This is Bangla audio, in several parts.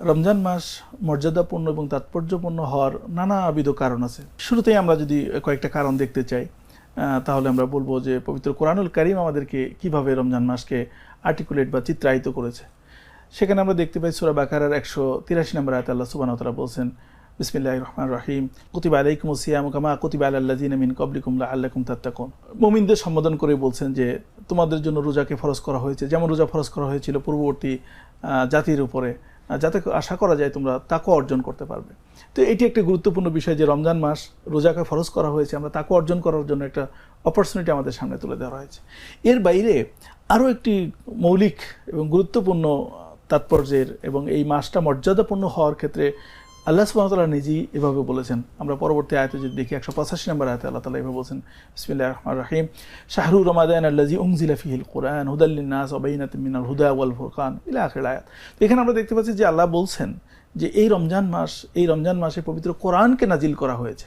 রমজান মাস মর্যাদাপূর্ণ এবং তাৎপর্যপূর্ণ হওয়ার নানাবিধ কারণ আছে। শুরুতেই আমরা যদি কয়েকটা কারণ দেখতে চাই তাহলে আমরা বলবো যে পবিত্র কোরআনুল কারীম আমাদেরকে কিভাবে রমজান মাসকে আর্টিকুলেট বা চিত্রায়িত করেছে। সেখানে আমরা দেখতে পাই সূরা বাকারার 183 নম্বর আয়াতে আল্লাহ সুবহানাহু ওয়া তাআলা বলছেন, বিসমিল্লাহির রহমানির রহিম, কুতিবা আলাইকুমুস সিয়ামু কামা কুতিবা আলাল লাযিনা মিন ক্বাবলিকুম লাআল্লাকুম তাত্তাকুন। মুমিনদের সম্বোধন করে বলছেন যে তোমাদের জন্য রোজাকে ফরজ করা হয়েছে, যেমন রোজা ফরজ করা হয়েছিল পূর্ববর্তী জাতির উপরে, যাতে আশা করা যায় তোমরা তাকওয়া অর্জন করতে পারবে। তো এটি একটি গুরুত্বপূর্ণ বিষয় যে রমজান মাস রোজাকে ফরজ করা হয়েছে, আমরা তাকওয়া অর্জন করার জন্য একটা অপরচুনিটি আমাদের সামনে তুলে দেওয়া হয়েছে। এর বাইরে আরও একটি মৌলিক এবং গুরুত্বপূর্ণ তাৎপর্যের এবং এই মাসটা মর্যাদাপূর্ণ হওয়ার ক্ষেত্রে আল্লাহ সুবহানাহু ওয়া তাআলা নিজেই এভাবে বলেছেন। আমরা পরবর্তী আয়াতে যদি দেখি 185 নম্বর আয়াতে আল্লাহ তাআলা এভাবে বলছেন, বিসমিল্লাহির রহমানির রহিম, শাহরু রমাদান আল্লাযী উনজিলা ফীহিল কুরআন হুদাল লিন-নাস ওয়া বাইয়িনাতিন মিনাল হুদা ওয়াল ফুরকান ইলা আখির আয়াত। তো এখানে আমরা দেখতে পাচ্ছি যে আল্লাহ বলছেন যে এই রমজান মাসে পবিত্র কোরআনকে নাজিল করা হয়েছে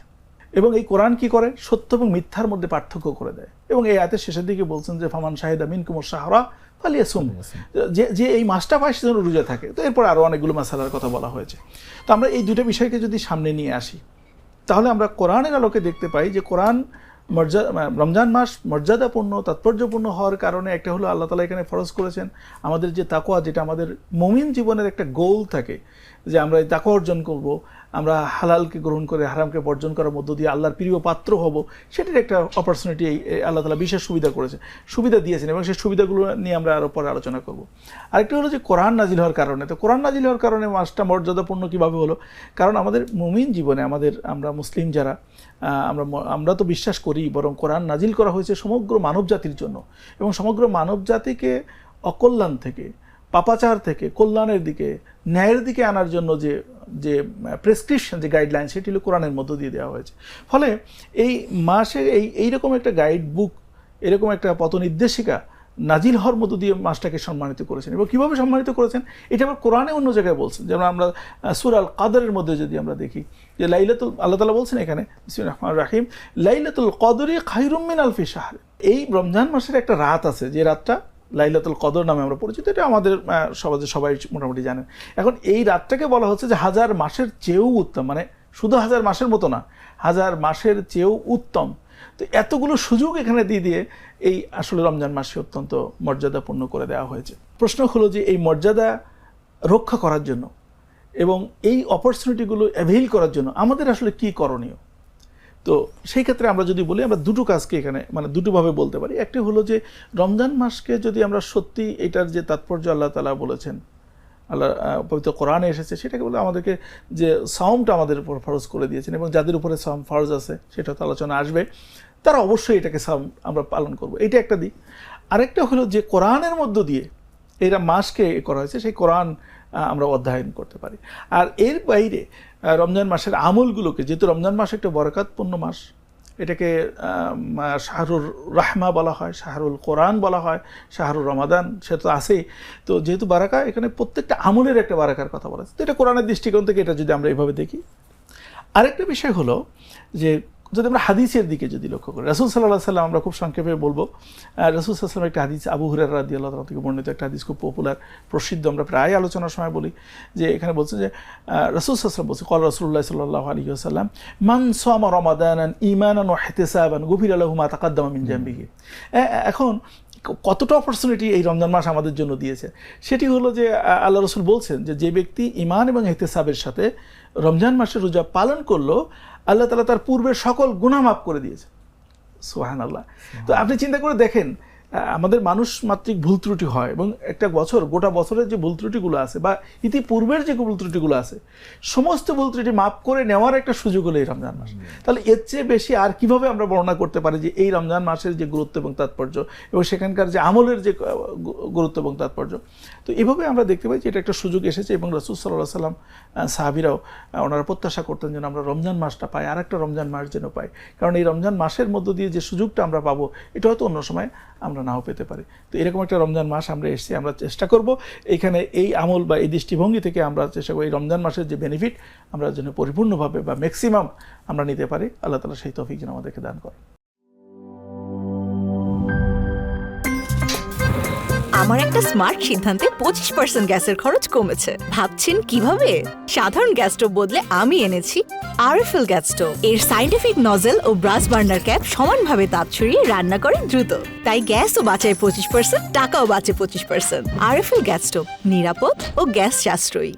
এবং এই কোরআন কি করে, সত্য এবং মিথ্যার মধ্যে পার্থক্য করে দেয়। এবং এই আয়াতের শেষের দিকে বলছেন যে ফামান শাহিদা মিনকুমুশ শাহরা ফালিয়াসুম, যে এই মাসটা পায় সেজন্য রোজা থাকে। তো এরপর আরও অনেকগুলো মাসালার কথা বলা হয়েছে। তো আমরা এই দুটো বিষয়কে যদি সামনে নিয়ে আসি তাহলে আমরা কোরআনের আলোকে দেখতে পাই যে রমজান মাস মর্যাদাপূর্ণ তাৎপর্যপূর্ণ হওয়ার কারণে একটা হলো আল্লাহ তাআলা এখানে ফরজ করেছেন আমাদের যে তাকওয়া, যেটা আমাদের মুমিন জীবনের একটা গোল থাকে যে আমরা এই তাকওয়া অর্জন করব, আমরা হালালকে গ্রহণ করে হারামকে বর্জন করার মধ্য দিয়ে আল্লাহর প্রিয় পাত্র হব, সেটির একটা অপরচুনিটি আল্লাহ তাআলা বিশেষ সুবিধা দিয়েছেন এবং সেই সুবিধাগুলো নিয়ে আমরা আরও পরে আলোচনা করব। আরেকটা হলো যে কোরআন নাজিল হওয়ার কারণে, তো কোরআন নাজিল হওয়ার কারণে মাসটা মর্যাদাপূর্ণ কীভাবে হলো, কারণ আমাদের মুমিন জীবনে আমরা মুসলিম যারা আমরা তো বিশ্বাস করি বরং কোরআন নাজিল করা হয়েছে সমগ্র মানব জাতির জন্য এবং সমগ্র মানব জাতিকে অকল্যাণ থেকে, পাপাচার থেকে কল্যাণের দিকে, ন্যায়ের দিকে আনার জন্য যে প্রেসক্রিপশন, যে গাইডলাইন, সেটি হলো কোরআনের মধ্য দিয়ে দেওয়া হয়েছে। ফলে এই মাসের এইরকম একটা গাইড বুক, এরকম একটা পথনির্দেশিকা নাজিল হওয়ার মধ্য দিয়ে মাসটাকে সম্মানিত করেছেন। এবং কীভাবে সম্মানিত করেছেন এটা আবার কোরআনে অন্য জায়গায় বলছেন। যেমন আমরা সূরা আল কদরের মধ্যে যদি আমরা দেখি যে আল্লাহ তাআলা বলছেন এখানে, বিসমিল্লাহির রহমানির রহিম, লাইলাতুল কদরি খায়রুম মিন আলফি শাহর। এই রমজান মাসের একটা রাত আছে যে রাতটা লাইলাতুল কদর নামে আমরা পরিচিত, এটা আমাদের সবাই মোটামুটি জানেন। এখন এই রাতটাকে বলা হচ্ছে যে 1000 মাসের চেয়েও উত্তম, মানে শুধু 1000 মাসের মতো না, 1000 মাসের চেয়েও উত্তম। তো এতগুলো সুযোগ এখানে দিয়ে এই আসলে রমজান মাসকে অত্যন্ত মর্যাদাপূর্ণ করে দেওয়া হয়েছে। প্রশ্ন হলো যে এই মর্যাদা রক্ষা করার জন্য এবং এই অপরচুনিটিগুলো অ্যাভেইল করার জন্য আমাদের আসলে কি করণীয়। তো সেই ক্ষেত্রে আমরা যদি বলি, আমরা দুটো কাজকে এখানে দুটোভাবে বলতে পারি। একটি হলো যে রমজান মাসকে যদি আমরা সত্যি এটার যে তাৎপর্য আল্লাহ তাআলা বলেছেন, আল্লাহ পবিত্র কোরআনে এসেছে, সেটাকে বলে আমাদেরকে যে সাওমটা আমাদের উপর ফরজ করে দিয়েছেন এবং যাদের উপরে সাওম ফরজ আছে সেটা তো আলোচনা আসবে, তারা অবশ্যই এটাকে সাওম আমরা পালন করব, এটা একটা দিক। আরেকটা হলো যে কোরআনের মধ্য দিয়ে এরা মাসকে করা হয়েছে, সেই কোরআন আমরা অধ্যয়ন করতে পারি। আর এর বাইরে রমজান মাসের আমলগুলোকে, যেহেতু রমজান মাস একটা বরকতপূর্ণ মাস, এটাকে শাহরুর রাহমা বলা হয়, শাহরুল কোরআন বলা হয়, শাহরুর রমাদান সে তো আছেই। তো যেহেতু বারাকা, এখানে প্রত্যেকটা আমলের একটা বারাকার কথা বলা আছে। তো এটা কোরআনের দৃষ্টিকোণ থেকে এটা যদি আমরা এইভাবে দেখি। আরেকটা বিষয় হলো যে যদি আমরা হাদিসের দিকে যদি লক্ষ্য করি, রাসূল সাল্লাল্লাহু আলাইহি ওয়াসাল্লাম আমরা খুব সংক্ষেপে বলবো, রাসূল সাল্লাল্লাহু আলাইহি ওয়াসাল্লাম একটা হাদিস, আবু হুরায়রা রাদিয়াল্লাহু তাআলা থেকে বর্ণিত একটা হাদিস, খুব পপুলার, প্রসিদ্ধ, আমরা প্রায় আলোচনার সময় বলি যে এখানে বলছে যে রাসূল সাল্লাল্লাহু আলাইহি ওয়াসাল্লাম বলছে, ক্বালা রাসূলুল্লাহ সাল্লাল্লাহু আলাইহি ওয়াসাল্লাম, মান সামা রমাদানান ঈমানান ওয়া ইহতিসাবান গুফিরা লাহু মা তাকাদ্দামা মিন যামবিহি। এখন কতটা অপরচুনিটি এই রমজান মাস আমাদের জন্য দিয়েছে, সেটি হলো যে আল্লাহ রাসূল বলছেন যে ব্যক্তি ঈমান এবং ইহতিসাবের সাথে রমজান মাসের রোজা পালন করলো, আল্লাহ তাআলা তার পূর্বের সকল গুনাহ মাফ করে দিয়েছে। সুবহানাল্লাহ। তো আপনি চিন্তা করে দেখেন, আমাদের মানুষ মাত্রিক ভুল ত্রুটি হয় এবং একটা গোটা বছরের যে ভুল ত্রুটিগুলো আছে বা ইতিপূর্বের যে ভুল ত্রুটিগুলো আছে, সমস্ত ভুল ত্রুটি মাফ করে নেওয়ার একটা সুযোগ হলো এই রমজান মাস। তাহলে এর চেয়ে বেশি আর কিভাবে আমরা বর্ণনা করতে পারি যে এই রমজান মাসের যে গুরুত্ব এবং তাৎপর্য এবং সেখানকার যে আমলের যে গুরুত্ব এবং তাৎপর্য। তো এভাবে আমরা দেখতে পাই যে এটা একটা সুযোগ এসেছে এবং রাসূল সাল্লাল্লাহু আলাইহি ওয়াসাল্লাম সাহাবীরাও ওনারা প্রত্যাশা করতেন যেন আমরা রমজান মাসটা পাই, আর একটা রমজান মাস যেন পাই, কারণ এই রমজান মাসের মধ্য দিয়ে যে সুযোগটা আমরা পাবো এটা হয়তো অন্য সময় আমরা নাও পেতে পারি। তো এরকম একটা রমজান মাস আমরা এসেছি, আমরা চেষ্টা করব এখানে এই আমল বা এই দৃষ্টিভঙ্গি থেকে আমরা চেষ্টা করব এই রমজান মাসের যে বেনিফিট আমরা যেন পরিপূর্ণভাবে বা ম্যাক্সিমাম আমরা নিতে পারি। আল্লাহ তাআলা সেই তৌফিক যেন আমাদেরকে দান করেন। আমার একটা স্মার্ট সিদ্ধান্তে 25% গ্যাসের খরচ কমেছে। ভাবছেন কিভাবে? সাধারণ গ্যাস স্টোভ বদলে আমি এনেছি আরএফএল গ্যাস স্টোভ। এর সাইন্টিফিক নজেল ও ব্রাস বার্নার ক্যাপ সমানভাবে তাপ ছড়িয়ে রান্না করে দ্রুত, তাই গ্যাসও বাঁচায় 25%, টাকাও বাঁচে 25%। আরএফএল গ্যাস স্টোভ, নিরাপদ ও গ্যাস সাশ্রয়ী।